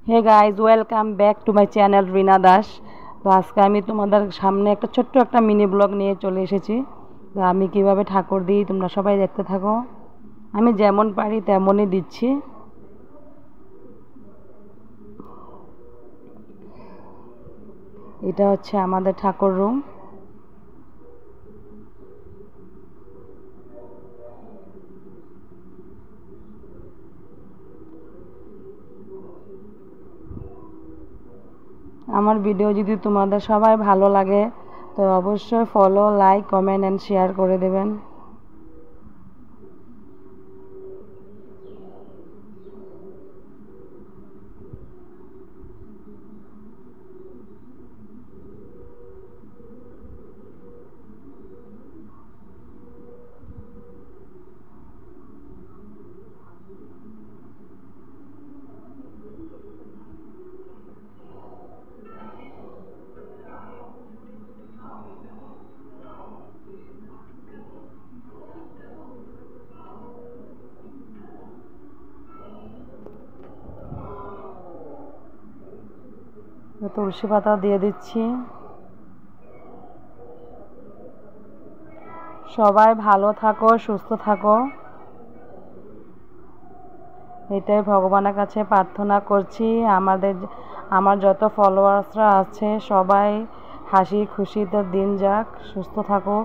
Hey guys, welcome back to my channel Rina Das. তো আজকে আমি তোমাদের সামনে একটা ছোট্ট একটা মিনি ব্লগ নিয়ে চলে এসেছি। তো আমি কিভাবে ঠাকুর দিই তোমরা সবাই দেখতে থাকো। আমি যেমন পারি তেমনই দিচ্ছি। এটা হচ্ছে আমাদের ঠাকুর রুম। আমার ভিডিও যদি তোমাদের সবাই ভালো লাগে তো অবশ্যই follow, like, comment and share করে দেবেন। তুলসী পাতা দিয়ে দিচ্ছি। সবাই ভালো থাকো, সুস্থ থাকো, এটাই ভগবানের কাছে প্রার্থনা করছি। আমার যত ফলোয়ার্সরা আছে সবাই হাসি খুশিতে দিন যাক, সুস্থ থাকো।